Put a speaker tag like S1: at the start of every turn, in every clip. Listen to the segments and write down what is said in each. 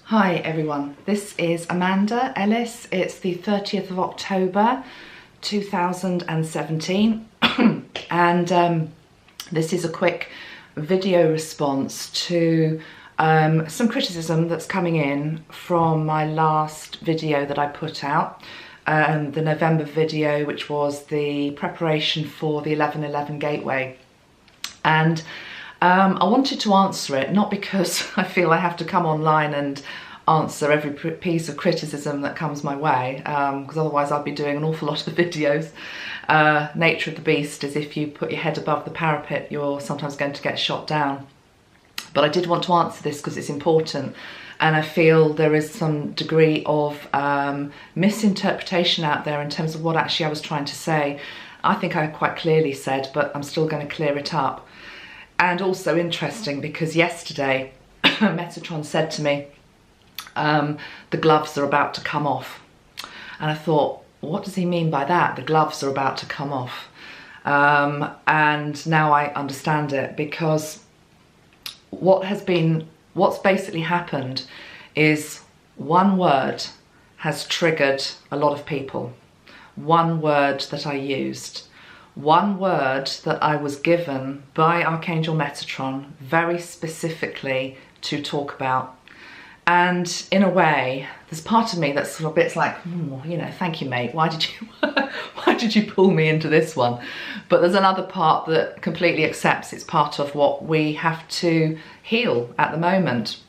S1: Hi everyone, this is Amanda Ellis. It's the 30th of October 2017 and this is a quick video response to some criticism that's coming in from my last video that I put out, the November video, which was the preparation for the 11/11 Gateway. And I wanted to answer it, not because I feel I have to come online and answer every piece of criticism that comes my way, because otherwise I'd be doing an awful lot of videos. Nature of the beast is if you put your head above the parapet, you're sometimes going to get shot down. But I did want to answer this because it's important, and I feel there is some degree of misinterpretation out there in terms of what actually I was trying to say. I think I quite clearly said, but I'm still going to clear it up. And also interesting because yesterday Metatron said to me, the gloves are about to come off. And I thought, what does he mean by that? The gloves are about to come off. And now I understand it, because what's basically happened is one word has triggered a lot of people. One word that I used. One word that I was given by Archangel Metatron very specifically to talk about. And in a way, there's part of me that's sort of a bit like, you know, thank you, mate. Why did you pull me into this one? But there's another part that completely accepts it's part of what we have to heal at the moment.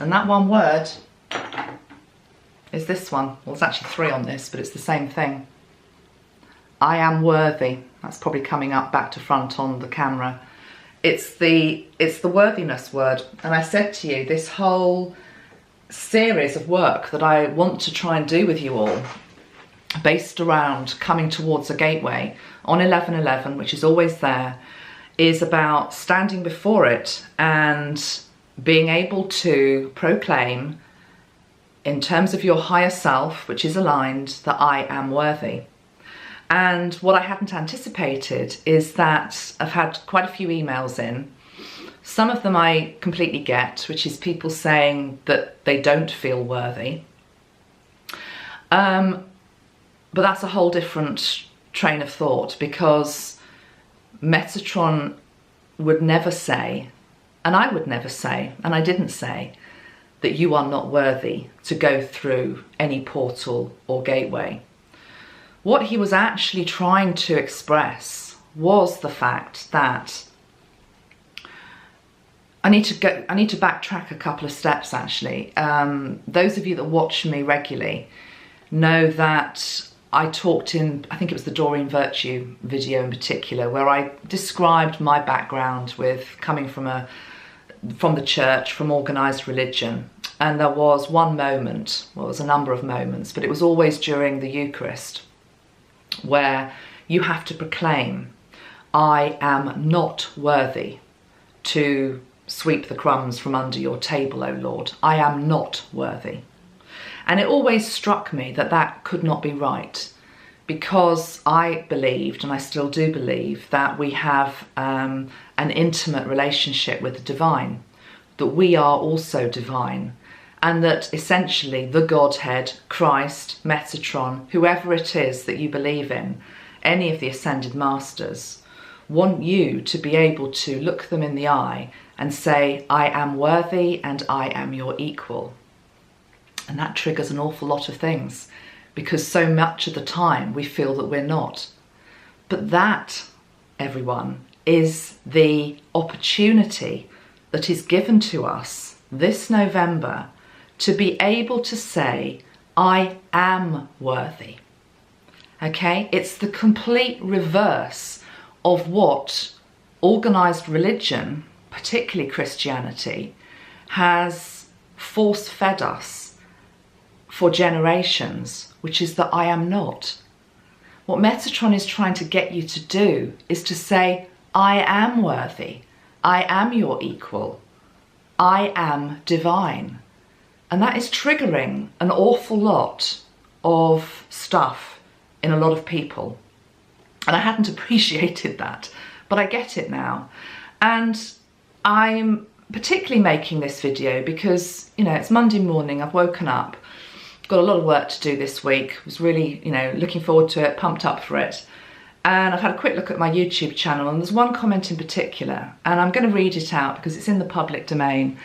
S1: And that one word is this one. Well, there's actually three on this, but it's the same thing. I am worthy. That's probably coming up back to front on the camera. It's the worthiness word. And I said to you, this whole series of work that I want to try and do with you all, based around coming towards a gateway on 11/11, which is always there, is about standing before it and being able to proclaim, in terms of your higher self, which is aligned, that I am worthy. And what I hadn't anticipated is that I've had quite a few emails in. Some of them I completely get, which is people saying that they don't feel worthy. But that's a whole different train of thought, because Metatron would never say, and I would never say, and I didn't say, that you are not worthy to go through any portal or gateway. What he was actually trying to express was the fact that I need to backtrack a couple of steps actually. Those of you that watch me regularly know that I talked in, I think it was the Doreen Virtue video in particular, where I described my background with coming from the church, from organised religion. And there was one moment, well, there was a number of moments, but it was always during the Eucharist, where you have to proclaim, I am not worthy to sweep the crumbs from under your table, O Lord. I am not worthy. And it always struck me that that could not be right, because I believed, and I still do believe, that we have an intimate relationship with the divine, that we are also divine, and that essentially the Godhead, Christ, Metatron, whoever it is that you believe in, any of the ascended masters, want you to be able to look them in the eye and say, I am worthy and I am your equal. And that triggers an awful lot of things, because so much of the time we feel that we're not. But that, everyone, is the opportunity that is given to us this November to be able to say, I am worthy. Okay? It's the complete reverse of what organised religion, particularly Christianity, has force-fed us for generations, which is that I am not. What Metatron is trying to get you to do is to say, I am worthy. I am your equal. I am divine. And that is triggering an awful lot of stuff in a lot of people. And I hadn't appreciated that, but I get it now. And I'm particularly making this video because, you know, it's Monday morning, I've woken up, got a lot of work to do this week, was really, you know, looking forward to it, pumped up for it. And I've had a quick look at my YouTube channel, and there's one comment in particular, and I'm going to read it out because it's in the public domain,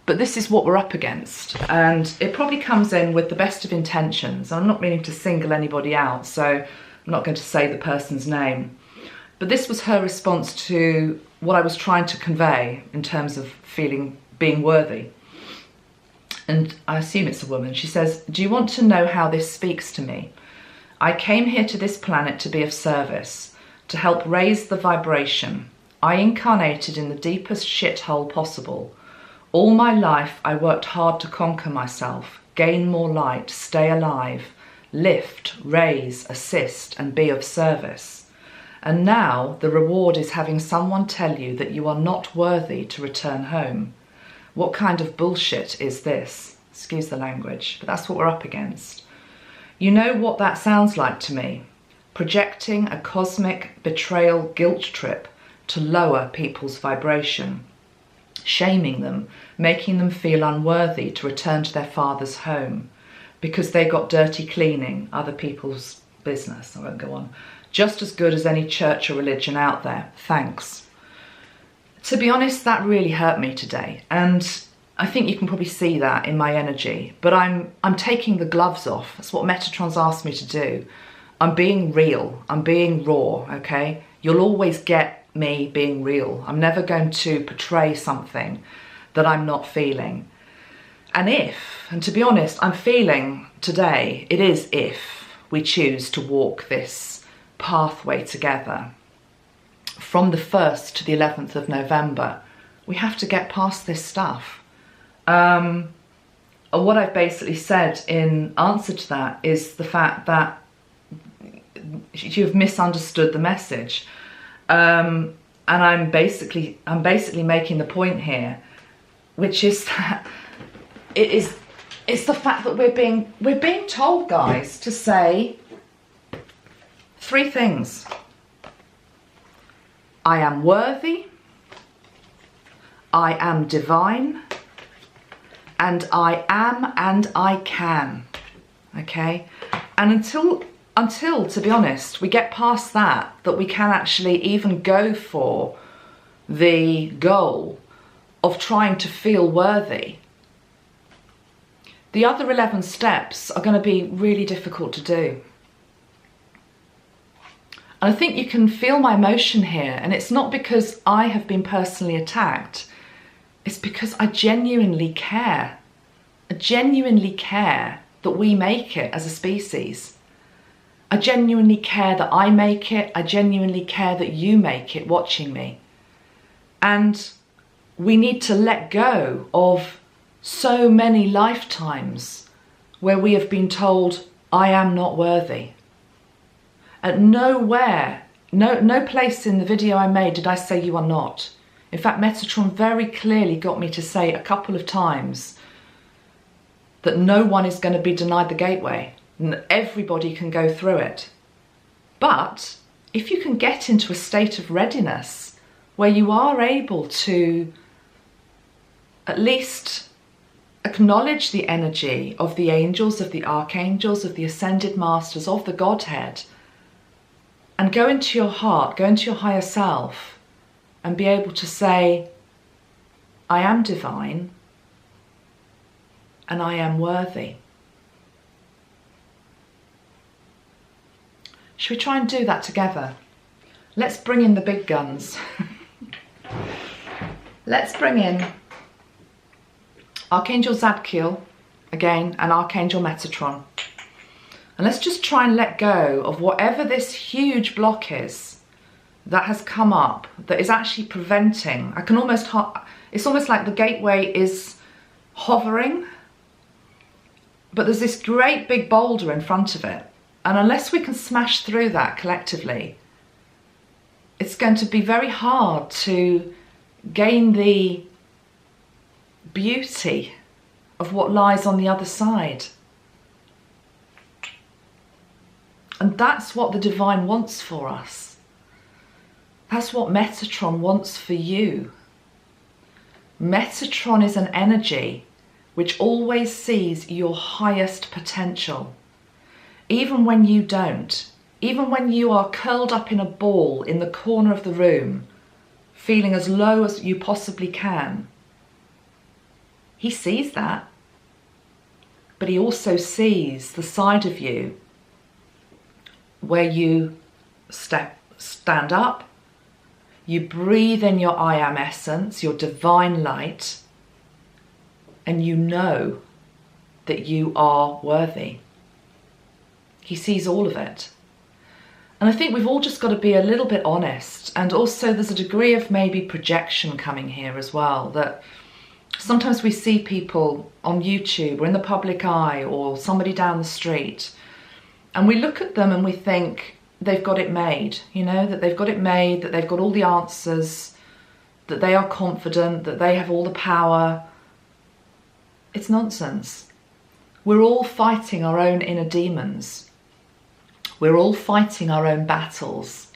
S1: but this is what we're up against, and it probably comes in with the best of intentions. I'm not meaning to single anybody out, so I'm not going to say the person's name, but this was her response to what I was trying to convey in terms of being worthy. And I assume it's a woman. She says, "Do you want to know how this speaks to me? I came here to this planet to be of service, to help raise the vibration. I incarnated in the deepest shithole possible. All my life I worked hard to conquer myself, gain more light, stay alive, lift, raise, assist, and be of service. And now the reward is having someone tell you that you are not worthy to return home. What kind of bullshit is this?" Excuse the language, but that's what we're up against. You know what that sounds like to me? Projecting a cosmic betrayal guilt trip to lower people's vibration, shaming them, making them feel unworthy to return to their father's home because they got dirty cleaning other people's business. I won't go on. Just as good as any church or religion out there. Thanks. To be honest, that really hurt me today, and I think you can probably see that in my energy, but I'm taking the gloves off. That's what Metatron's asked me to do. I'm being real, I'm being raw, okay? You'll always get me being real. I'm never going to portray something that I'm not feeling. And to be honest, I'm feeling today, it is if we choose to walk this pathway together. From the 1st to the 11th of November, we have to get past this stuff. What I've basically said in answer to that is the fact that you've misunderstood the message, and I'm basically making the point here, which is that it's the fact that we're being told, guys, to say 3 things. I am worthy, I am divine, and I am and I can, okay? And until, to be honest, we get past that we can actually even go for the goal of trying to feel worthy, the other 11 steps are going to be really difficult to do. And I think you can feel my emotion here, and it's not because I have been personally attacked. It's because I genuinely care. I genuinely care that we make it as a species. I genuinely care that I make it. I genuinely care that you make it watching me. And we need to let go of so many lifetimes where we have been told, I am not worthy. At nowhere, no place in the video I made did I say you are not. In fact, Metatron very clearly got me to say a couple of times that no one is going to be denied the gateway. Everybody can go through it. But if you can get into a state of readiness where you are able to at least acknowledge the energy of the angels, of the archangels, of the ascended masters, of the Godhead, and go into your heart, go into your higher self, and be able to say, I am divine and I am worthy. Should we try and do that together? Let's bring in the big guns. Let's bring in Archangel Zadkiel again and Archangel Metatron. And let's just try and let go of whatever this huge block is that has come up, that is actually preventing. It's almost like the gateway is hovering, but there's this great big boulder in front of it. And unless we can smash through that collectively, it's going to be very hard to gain the beauty of what lies on the other side. And that's what the divine wants for us. That's what Metatron wants for you. Metatron is an energy which always sees your highest potential. Even when you don't, even when you are curled up in a ball in the corner of the room, feeling as low as you possibly can, he sees that. But he also sees the side of you where you stand up, you breathe in your I am essence, your divine light, and you know that you are worthy. He sees all of it. And I think we've all just got to be a little bit honest. And also there's a degree of maybe projection coming here as well, that sometimes we see people on YouTube or in the public eye or somebody down the street, and we look at them and we think they've got it made, you know, that they've got it made, that they've got all the answers, that they are confident, that they have all the power. It's nonsense. We're all fighting our own inner demons. We're all fighting our own battles.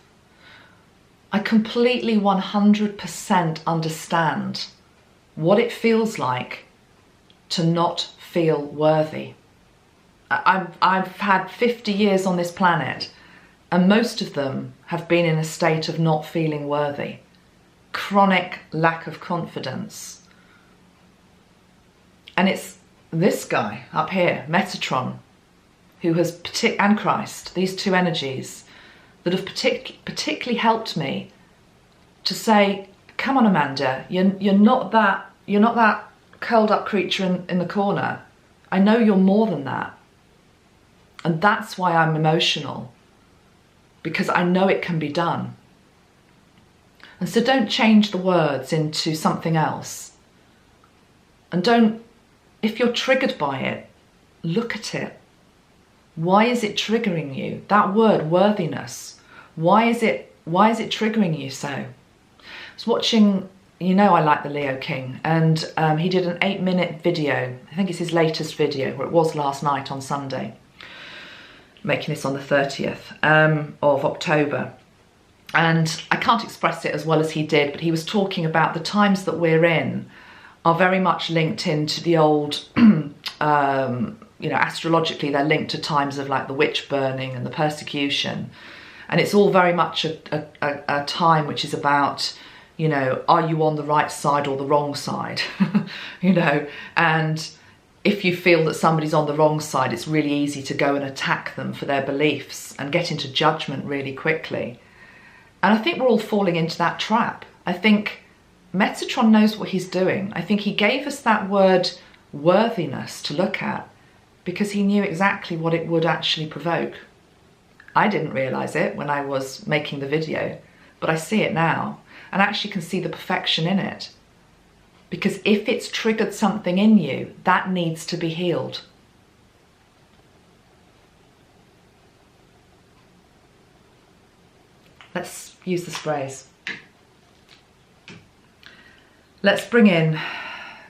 S1: I completely 100% understand what it feels like to not feel worthy. I've had 50 years on this planet, and most of them have been in a state of not feeling worthy. Chronic lack of confidence. And it's this guy up here, Metatron, who has, and Christ, these two energies, that have particularly helped me to say, come on, Amanda, you're not that curled up creature in the corner. I know you're more than that. And that's why I'm emotional, because I know it can be done. And so don't change the words into something else. And don't, if you're triggered by it, look at it. Why is it triggering you? That word, worthiness, why is it triggering you so? I was watching, you know, I like the Leo King, and he did an 8-minute video. I think it's his latest video, or it was last night on Sunday, making this on the 30th of October. And I can't express it as well as he did, but he was talking about the times that we're in are very much linked into the old, you know, astrologically they're linked to times of like the witch burning and the persecution. And it's all very much a time which is about, you know, are you on the right side or the wrong side? You know, and if you feel that somebody's on the wrong side, it's really easy to go and attack them for their beliefs and get into judgment really quickly. And I think we're all falling into that trap. I think Metatron knows what he's doing. I think he gave us that word worthiness to look at because he knew exactly what it would actually provoke. I didn't realise it when I was making the video, but I see it now and actually can see the perfection in it. Because if it's triggered something in you, that needs to be healed. Let's use the sprays. Let's bring in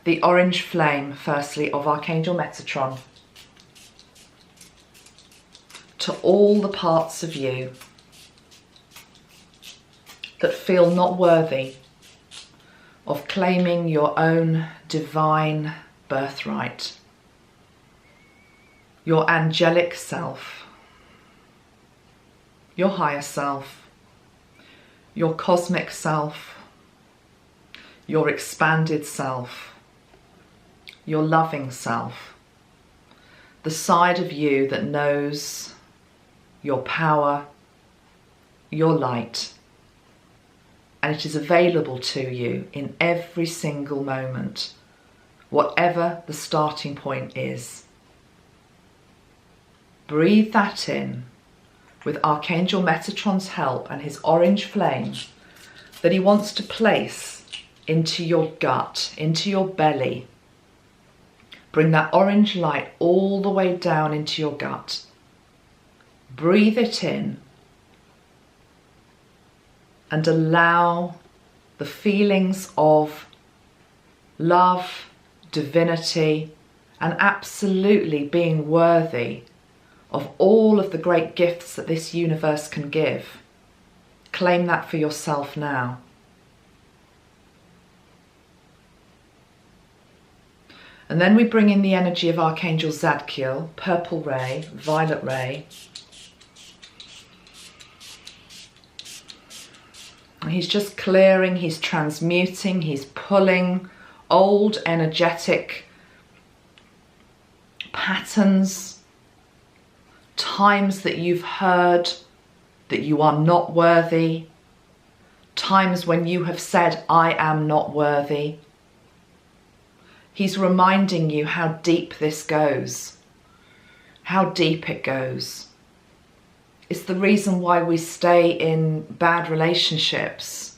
S1: the orange flame, firstly, of Archangel Metatron to all the parts of you that feel not worthy of claiming your own divine birthright, your angelic self, your higher self, your cosmic self, your expanded self, your loving self, the side of you that knows your power, your light, and it is available to you in every single moment, whatever the starting point is. Breathe that in with Archangel Metatron's help and his orange flame that he wants to place into your gut, into your belly. Bring that orange light all the way down into your gut. Breathe it in and allow the feelings of love, divinity, and absolutely being worthy of all of the great gifts that this universe can give. Claim that for yourself now. And then we bring in the energy of Archangel Zadkiel, purple ray, violet ray. And he's just clearing, he's transmuting, he's pulling old energetic patterns, times that you've heard that you are not worthy, times when you have said, I am not worthy. He's reminding you how deep this goes, how deep it goes. It's the reason why we stay in bad relationships,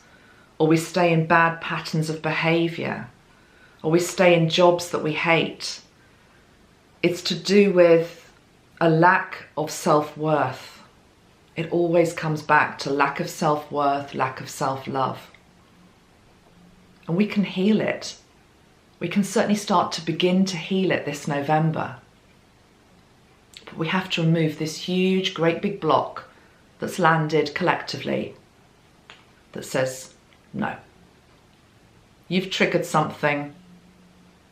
S1: or we stay in bad patterns of behaviour, or we stay in jobs that we hate. It's to do with a lack of self-worth. It always comes back to lack of self-worth, lack of self-love. And we can heal it. We can certainly start to begin to heal it this November. But we have to remove this huge, great big block that's landed collectively that says, no. You've triggered something.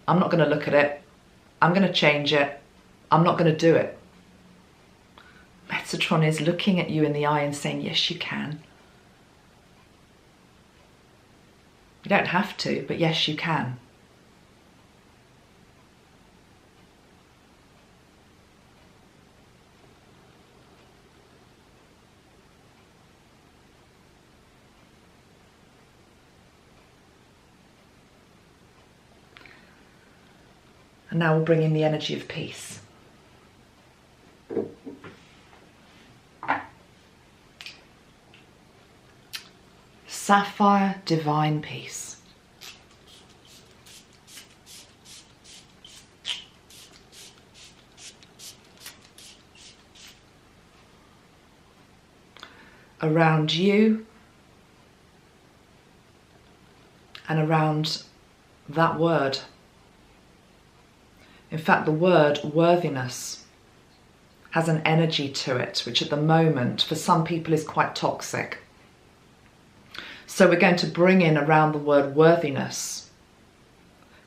S1: I'm not going to look at it. I'm going to change it. I'm not going to do it. Metatron is looking at you in the eye and saying, yes, you can. You don't have to, but yes, you can. And now we'll bring in the energy of peace. Sapphire divine peace. Around you and around that word. In fact, the word worthiness has an energy to it, which at the moment, for some people, is quite toxic. So we're going to bring in around the word worthiness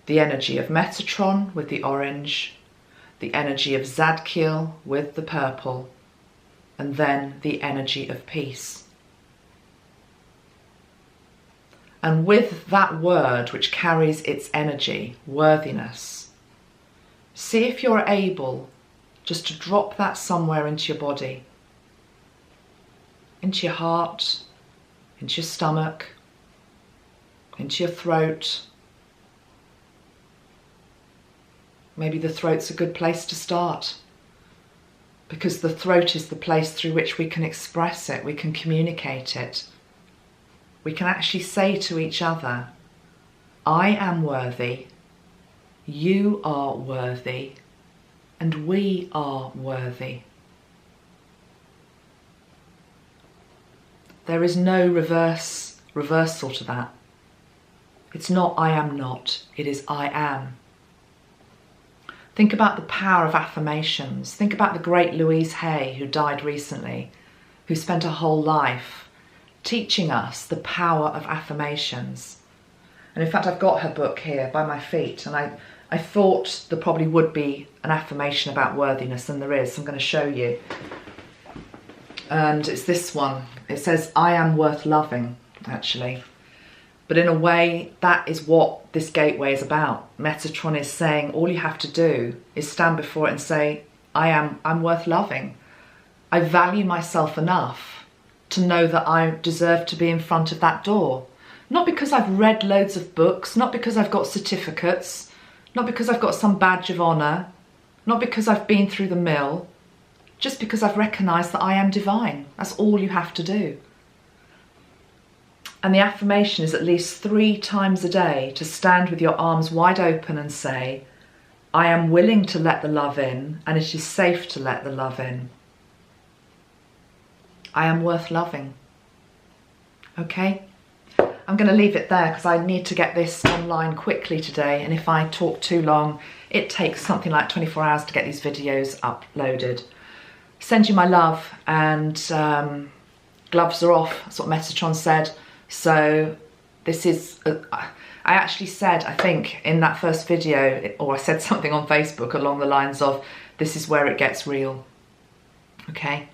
S1: the energy of Metatron with the orange, the energy of Zadkiel with the purple, and then the energy of peace. And with that word, which carries its energy, worthiness, see if you're able just to drop that somewhere into your body, into your heart, into your stomach, into your throat. Maybe the throat's a good place to start, because the throat is the place through which we can express it, we can communicate it. We can actually say to each other, I am worthy, you are worthy, and we are worthy. There is no reversal to that. It's not I am not, it is I am. Think about the power of affirmations. Think about the great Louise Hay, who died recently, who spent her whole life teaching us the power of affirmations. And in fact, I've got her book here by my feet, and I thought there probably would be an affirmation about worthiness, and there is. So I'm going to show you. And it's this one. It says, I am worth loving, actually. But in a way, that is what this gateway is about. Metatron is saying all you have to do is stand before it and say, I'm worth loving. I value myself enough to know that I deserve to be in front of that door. Not because I've read loads of books, not because I've got certificates, not because I've got some badge of honour, not because I've been through the mill, just because I've recognised that I am divine. That's all you have to do. And the affirmation is at least 3 times a day to stand with your arms wide open and say, I am willing to let the love in, and it is safe to let the love in. I am worth loving. Okay? I'm going to leave it there because I need to get this online quickly today, and if I talk too long, it takes something like 24 hours to get these videos uploaded. Send you my love, and gloves are off, that's what Metatron said. So this is, I actually said, I think in that first video, or I said something on Facebook along the lines of, this is where it gets real. Okay,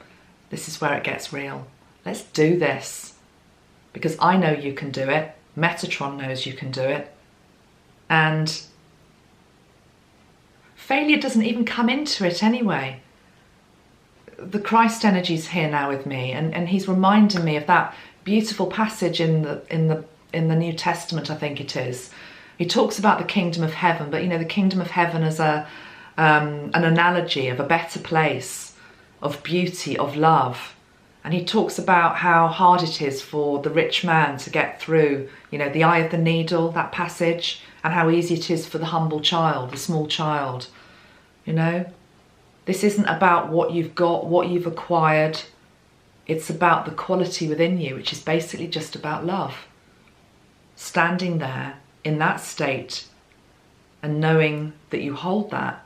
S1: this is where it gets real. Let's do this, because I know you can do it. Metatron knows you can do it. And failure doesn't even come into it anyway. The Christ energy's here now with me, and he's reminding me of that beautiful passage in the New Testament, I think it is. He talks about the kingdom of heaven, but you know, the kingdom of heaven as an analogy of a better place, of beauty, of love. And he talks about how hard it is for the rich man to get through, you know, the eye of the needle, that passage, and how easy it is for the humble child, the small child. You know, this isn't about what you've got, what you've acquired. It's about the quality within you, which is basically just about love. Standing there in that state and knowing that you hold that.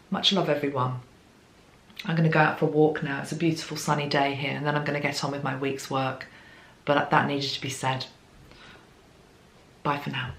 S1: Much love, everyone. I'm going to go out for a walk now. It's a beautiful sunny day here, and then I'm going to get on with my week's work. But that needed to be said. Bye for now.